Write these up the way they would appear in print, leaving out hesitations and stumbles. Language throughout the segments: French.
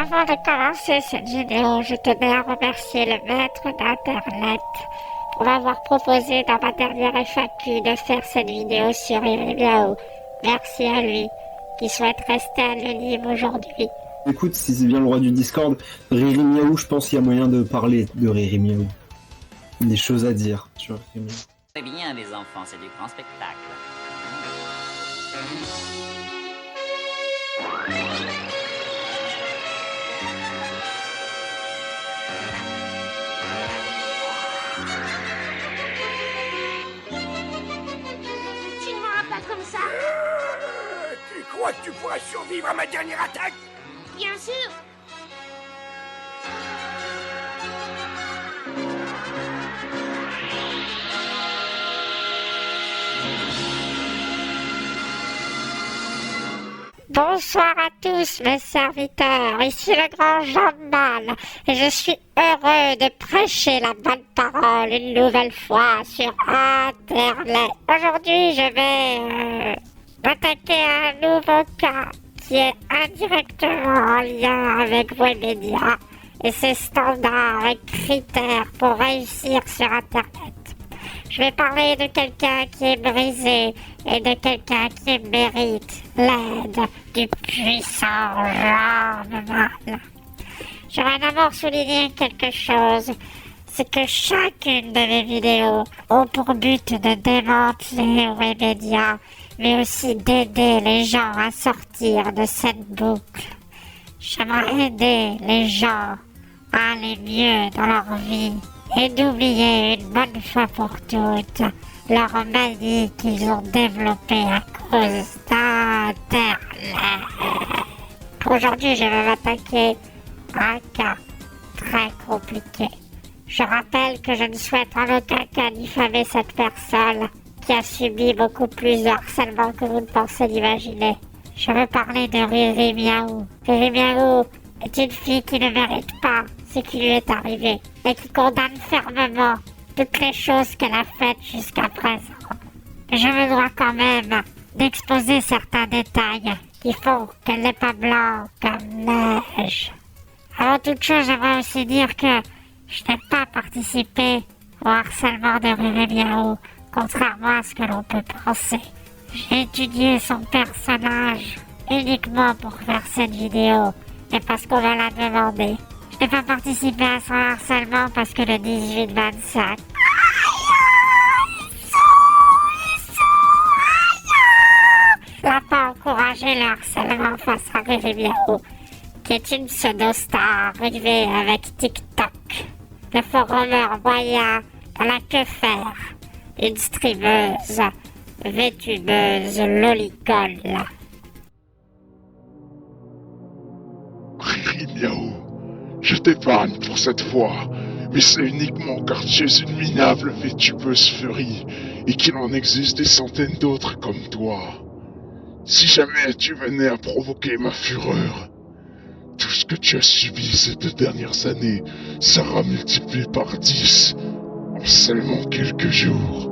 Avant de commencer cette vidéo, je tenais à remercier le maître d'Internet pour m'avoir proposé dans ma dernière FAQ de faire cette vidéo sur Riri Miaou. Merci à lui, qui souhaite rester anonyme aujourd'hui. Écoute, si c'est bien le roi du Discord, Riri Miaou, je pense qu'il y a moyen de parler de Riri Miaou. Des choses à dire sur Riri Miaou. Très bien, les enfants, c'est du grand spectacle. Tu ne m'auras pas comme ça. Tu crois que tu pourras survivre à ma dernière attaque? Bien sûr. Bonsoir à tous mes serviteurs, ici le grand Jean de Mal, et je suis heureux de prêcher la bonne parole une nouvelle fois sur Internet. Aujourd'hui, je vais m'attaquer à un nouveau cas qui est indirectement en lien avec Webedia et ses standards et critères pour réussir sur Internet. Je vais parler de quelqu'un qui est brisé et de quelqu'un qui mérite l'aide du puissant Jean de Mal. J'aimerais d'abord souligner quelque chose, c'est que chacune de mes vidéos ont pour but de démanteler Webedia, mais aussi d'aider les gens à sortir de cette boucle. J'aimerais aider les gens à aller mieux dans leur vie et d'oublier une bonne fois pour toutes leur manie qu'ils ont développée à cause d'Internet. Aujourd'hui, je vais m'attaquer à un cas très compliqué. Je rappelle que je ne souhaite en aucun cas diffamer cette personne qui a subi beaucoup plus de harcèlement que vous ne pensez l'imaginer. Je veux parler de Riri Miaou. Riri Miaou est une fille qui ne mérite pas ce qui lui est arrivé et qui condamne fermement toutes les choses qu'elle a faites jusqu'à présent. Je me dois quand même d'exposer certains détails qui font qu'elle n'est pas blanche comme neige. Avant toute chose, j'aimerais aussi dire que je n'ai pas participé au harcèlement de Riri Miaou, contrairement à ce que l'on peut penser. J'ai étudié son personnage uniquement pour faire cette vidéo et parce qu'on me l'a demandé. Je n'ai pas participé à son harcèlement parce que le 18-25... n'a pas encouragé le harcèlement face à Riri Miaou, qui est une pseudo-star arrivée avec TikTok. Le forumeur moyen à la que faire, une streameuse, vétumeuse lolicole. Riri Miaou, je t'épargne pour cette fois, mais c'est uniquement car tu es une minable vétumeuse furie et qu'il en existe des centaines d'autres comme toi. Si jamais tu venais à provoquer ma fureur, tout ce que tu as subi ces 2 dernières années sera multiplié par 10 en seulement quelques jours.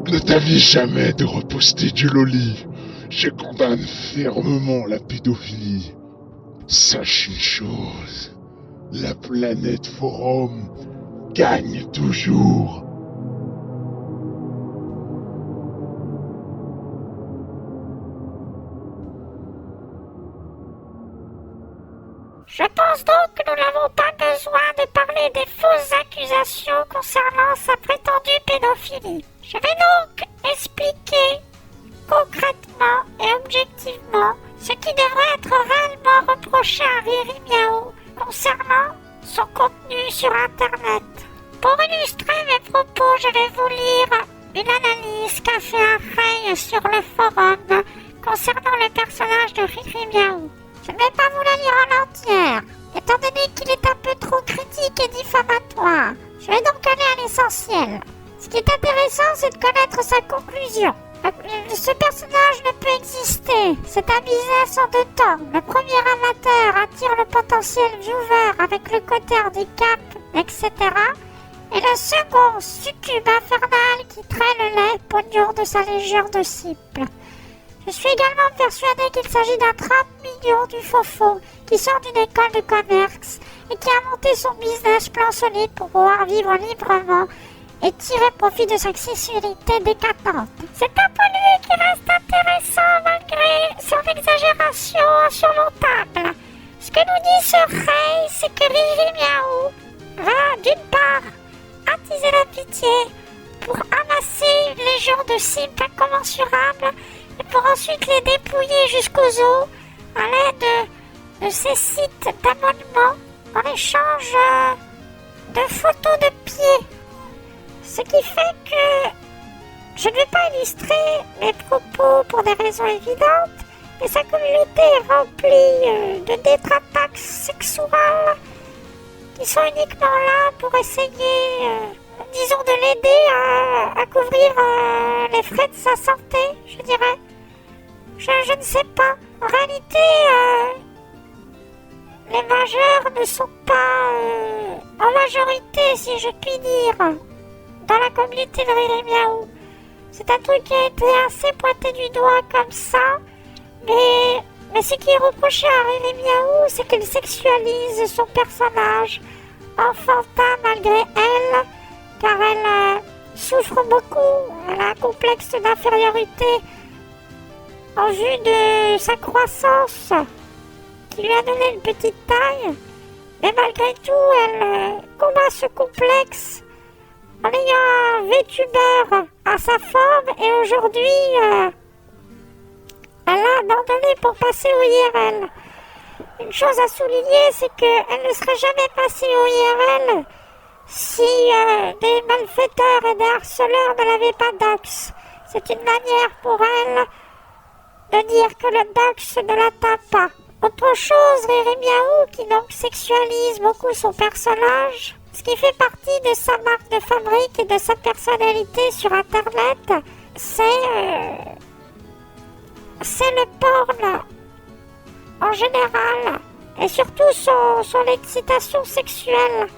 Ne t'avise jamais de reposter du loli. Je condamne fermement la pédophilie. Sache une chose, la planète Forum gagne toujours. Je pense donc que nous n'avons pas besoin de parler des fausses accusations concernant sa prétendue pédophilie. Je vais donc expliquer concrètement et objectivement ce qui devrait être réellement reproché à Riri Miaou concernant son contenu sur Internet. Pour illustrer mes propos, je vais vous lire une analyse qu'a fait un Ray sur le forum concernant le personnage de Riri Miaou. Je ne vais pas vous la lire en entière, étant donné qu'il est un peu trop critique et diffamatoire. Je vais donc aller à l'essentiel. Ce qui est intéressant, c'est de connaître sa conclusion. Ce personnage ne peut exister. C'est un business en 2 temps. Le premier amateur attire le potentiel viewer avec le côté handicap, etc. Et le second succube infernal qui traîne le lait pognon de sa légion de cibles. Je suis également persuadée qu'il s'agit d'un 30 millions du faux qui sort d'une école de commerce et qui a monté son business plan solide pour pouvoir vivre librement et tirer profit de sa sexualité décadente. C'est un point de vue qui reste intéressant malgré son exagération insurmontable. Ce que nous dit ce Ray, c'est que Riri Miaou va d'une part attiser la pitié pour amasser une légion de cibles incommensurables et pour ensuite les dépouiller jusqu'aux os à l'aide de ces sites d'abonnement en échange de photos de pieds. Ce qui fait que je ne vais pas illustrer mes propos pour des raisons évidentes, mais sa communauté est remplie de détraquages sexuels qui sont uniquement là pour essayer, disons, de l'aider à couvrir les frais de sa santé, je dirais. Je ne sais pas. En réalité, les majeurs ne sont pas en majorité, si je puis dire, dans la communauté de Riri Miaou. C'est un truc qui a été assez pointé du doigt comme ça, mais ce qui est reproché à Riri Miaou, c'est qu'elle sexualise son personnage enfantin malgré elle, car elle souffre beaucoup. Elle a un complexe d'infériorité en vue de sa croissance qui lui a donné une petite taille, mais malgré tout, elle combat ce complexe en ayant un VTuber à sa forme et aujourd'hui, elle a abandonné pour passer au IRL. Une chose à souligner, c'est qu'elle ne serait jamais passée au IRL si des malfaiteurs et des harceleurs ne l'avaient pas dox. C'est une manière pour elle de dire que le dox ne l'atteint pas. Autre chose, Riri Miaou, qui donc sexualise beaucoup son personnage, ce qui fait partie de sa marque de fabrique et de sa personnalité sur Internet, c'est le porn en général, et surtout son excitation sexuelle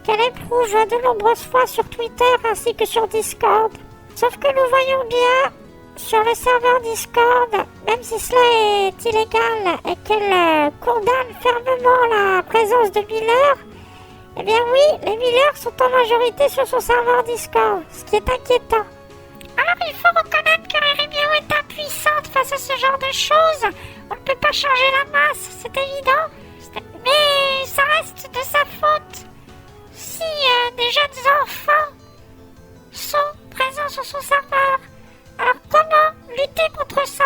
qu'elle éprouve de nombreuses fois sur Twitter ainsi que sur Discord. Sauf que nous voyons bien sur le serveur Discord, même si cela est illégal et qu'elle condamne fermement la présence de mineurs, eh bien oui, les mineurs sont en majorité sur son serveur Discord, ce qui est inquiétant. Alors il faut reconnaître que Riri Miaou est impuissante face à ce genre de choses. On ne peut pas changer la masse, c'est évident. Mais ça reste de sa faute. Si des jeunes enfants sont présents sur son serveur, alors comment lutter contre ça?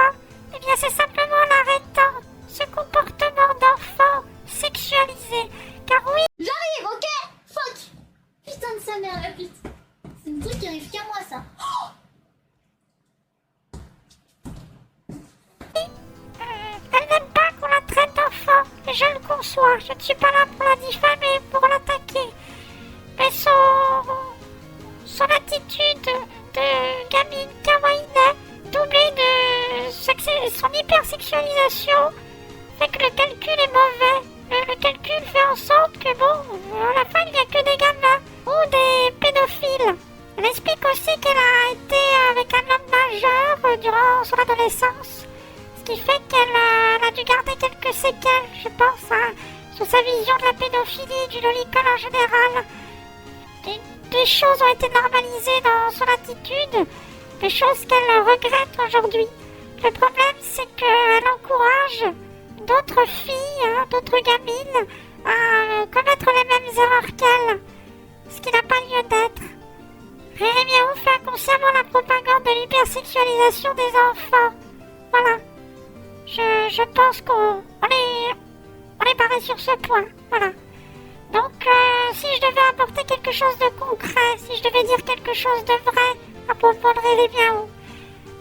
Eh bien c'est simplement en arrêtant ce comportement d'enfant sexualisé. Car oui... J'arrive, ok? Fuck! Putain de sa mère, la pute. C'est un truc qui arrive qu'à moi, ça. Elle n'aime pas qu'on la traite d'enfant, et je le conçois. Je ne suis pas là pour la diffamer, pour l'attaquer. Mais son attitude de gamine kawaii, doublée de son hypersexualisation, fait que le calcul est mauvais. Le calcul fait en sorte que à la fin il n'y a que des gamins ou des pédophiles. Elle explique aussi qu'elle a été avec un homme majeur durant son adolescence, ce qui fait qu'elle a dû garder quelques séquelles, je pense, sur sa vision de la pédophilie, du lolicon en général. Des choses ont été normalisées dans son attitude, des choses qu'elle regrette aujourd'hui. Le problème, c'est qu'elle encourage d'autres filles, d'autres gamines à commettre les mêmes erreurs qu'elle, ce qui n'a pas lieu d'être. Riri Miaou fait inconsciemment la propagande de l'hypersexualisation des enfants. Voilà. Je pense qu'on est barré sur ce point. Voilà. Donc, si je devais apporter quelque chose de concret, si je devais dire quelque chose de vrai à propos de Riri Miaou,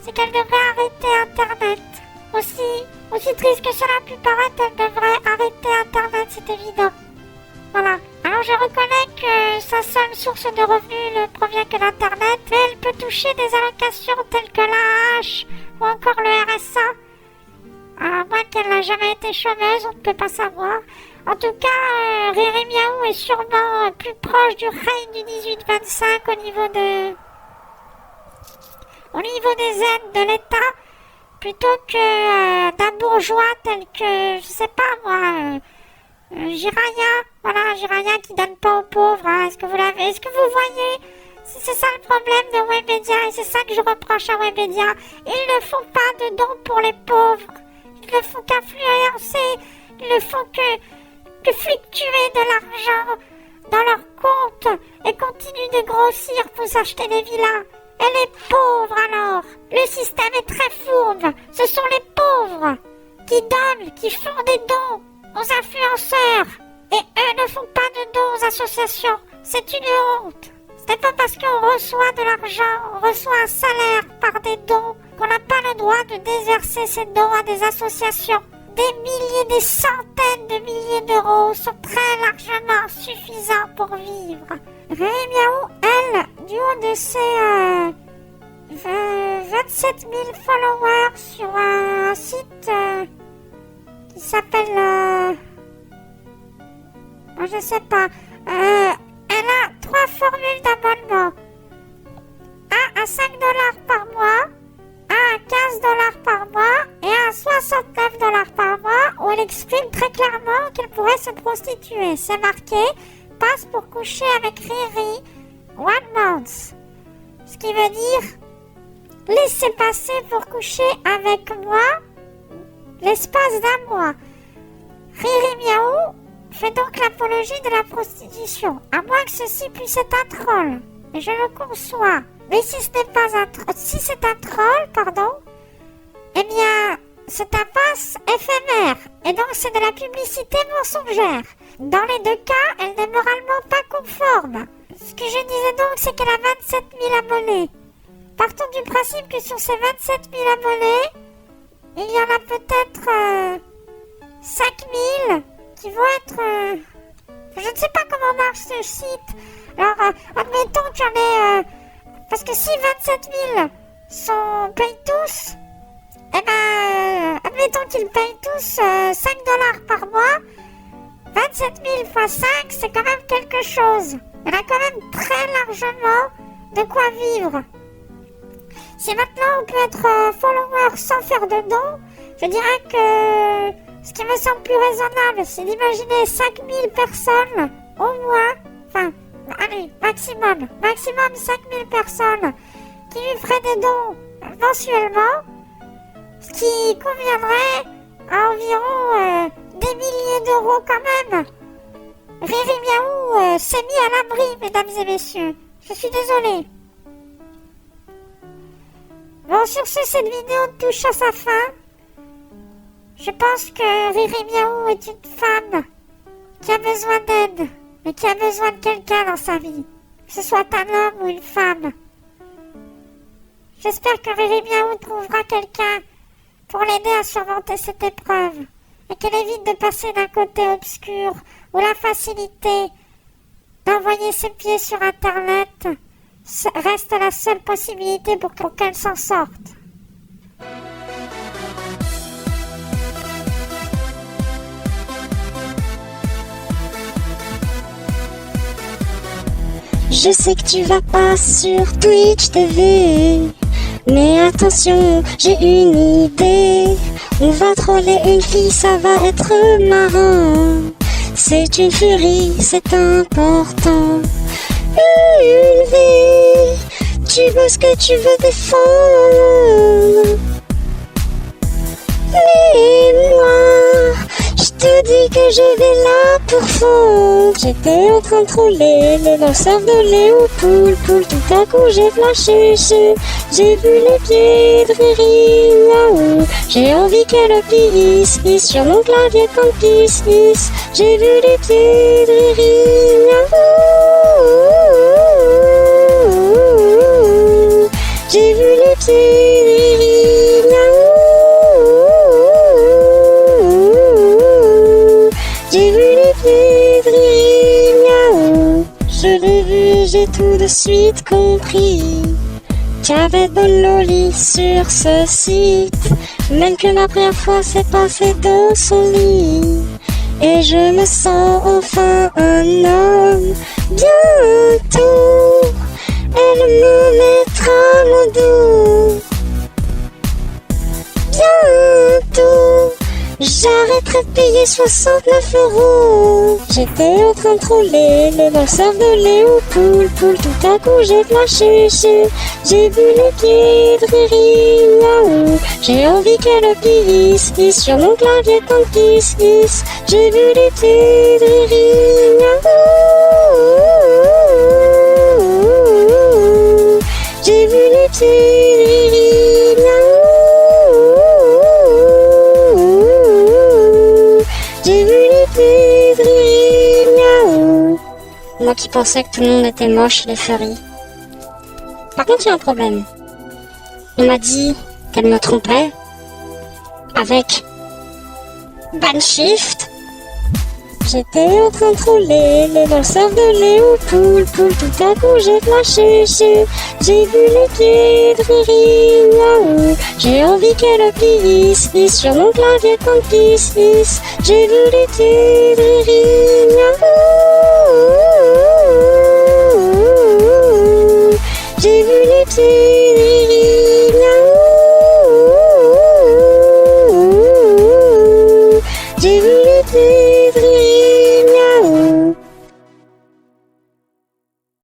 c'est qu'elle devrait arrêter Internet. Aussi triste que cela pu paraître, elle devrait arrêter Internet, c'est évident. Voilà. Alors je reconnais que sa seule source de revenus ne provient que d'Internet, mais elle peut toucher des allocations telles que l'AAH ou encore le RSA. À moins qu'elle n'a jamais été chômeuse, on ne peut pas savoir. En tout cas, Riri Miaou est sûrement plus proche du règne du 18-25 au niveau des aides de l'État plutôt que d'un bourgeois tel que, je sais pas moi, Jiraya, voilà, Jiraya qui donne pas aux pauvres, hein. Est-ce que vous l'avez, est-ce que vous voyez? C'est ça le problème de Webedia et c'est ça que je reproche à Webedia. Ils ne font pas de dons pour les pauvres. Ils ne font qu'influencer, ils ne font que fluctuer de l'argent dans leur compte et continuent de grossir pour s'acheter des villas. Et les pauvres alors? Le système est très fourbe. Ce sont les pauvres qui donnent, qui font des dons aux influenceurs. Et eux ne font pas de dons aux associations. C'est une honte. Ce n'est pas parce qu'on reçoit de l'argent, on reçoit un salaire par des dons, qu'on n'a pas le droit de déverser ces dons à des associations. Des milliers, des centaines de milliers d'euros sont très largement suffisants pour vivre. Rémiaou, elle, du haut de ses 27 000 followers sur un site qui s'appelle... je sais pas. Elle a 3 formules d'abonnement. Un à 5 $ par mois, un à 15 $ par mois et un à 69 $ par mois où elle exprime très clairement qu'elle pourrait se prostituer. C'est marqué « Passe pour coucher avec Riri, 1 month ». Ce qui veut dire « Laissez passer pour coucher avec moi l'espace d'un mois ». Riri Miaou fait donc l'apologie de la prostitution, à moins que ceci puisse être un troll. Et je le conçois. Mais si ce n'est pas un troll, si c'est un troll, eh bien, c'est un pass éphémère. Et donc c'est de la publicité mensongère. Dans les deux cas, elle n'est moralement pas conforme. Ce que je disais donc, c'est qu'elle a 27 000 abonnés. Partons du principe que sur ces 27 000 abonnés, il y en a peut-être 5 000 qui vont être... je ne sais pas comment marche ce site. Alors, admettons que j'en ai... parce que si 27 000 payent tous, admettons qu'ils payent tous 5 $ par mois, 27 000 fois 5, c'est quand même quelque chose. Elle a quand même très largement de quoi vivre. Si maintenant on peut être follower sans faire de dons, je dirais que ce qui me semble plus raisonnable, c'est d'imaginer 5000 personnes au moins, allez, maximum 5000 personnes qui lui feraient des dons mensuellement, ce qui conviendrait à environ des milliers d'euros quand même. Riri Miaou s'est mis à l'abri, mesdames et messieurs. Je suis désolée. Bon, sur ce, cette vidéo touche à sa fin. Je pense que Riri Miaou est une femme qui a besoin d'aide, mais qui a besoin de quelqu'un dans sa vie, que ce soit un homme ou une femme. J'espère que Riri Miaou trouvera quelqu'un pour l'aider à surmonter cette épreuve, et qu'elle évite de passer d'un côté obscur où la facilité d'envoyer ses pieds sur Internet reste la seule possibilité pour qu'elle s'en sorte. Je sais que tu vas pas sur Twitch TV, mais attention, j'ai une idée. On va troller une fille, ça va être marrant. C'est une furie, c'est important. Une vie, tu veux ce que tu veux défendre. Mais moi, je te dis que je vais là pour fondre. J'étais en train de troller les lanceurs de Léopold. Tout à coup j'ai flashé, j'ai vu les pieds de Riri Miaou. J'ai envie qu'elle pisse sur mon clavier comme pisse. J'ai vu les pieds de Riri Miaou. J'ai vu les pieds de Riri Miaou. J'ai vu les pieds de Riri Miaou. Je l'ai vu, j'ai tout de suite compris qu'il y avait de loli sur ce site. Même que la première fois s'est passée dans son lit. Et je me sens enfin un homme. Bientôt, elle me mettra le dos. j'arrêterai de payer 69 €. J'étais en train de troller le lanceur de Léopold. Tout à coup j'ai flashé, j'ai vu les pieds de Riri Miaou. J'ai envie qu'elle pisse sur mon clavier quand kiss. J'ai vu les pieds de Riri Miaou. J'ai vu les pieds de Riri Miaou. J'ai vu les pieds de Riri Miaou. Moi qui pensais que tout le monde était moche, les furries. Par contre, il y a un problème. On m'a dit qu'elle me trompait avec Banshift. J'étais en train de troller le lanceur de Léopold. Tout à coup j'ai flashé, j'ai vu les pieds de Riri Miaou. J'ai envie qu'elle pisse sur mon clavier quand kiss. J'ai vu les pieds de Riri Miaou. J'ai vu les pieds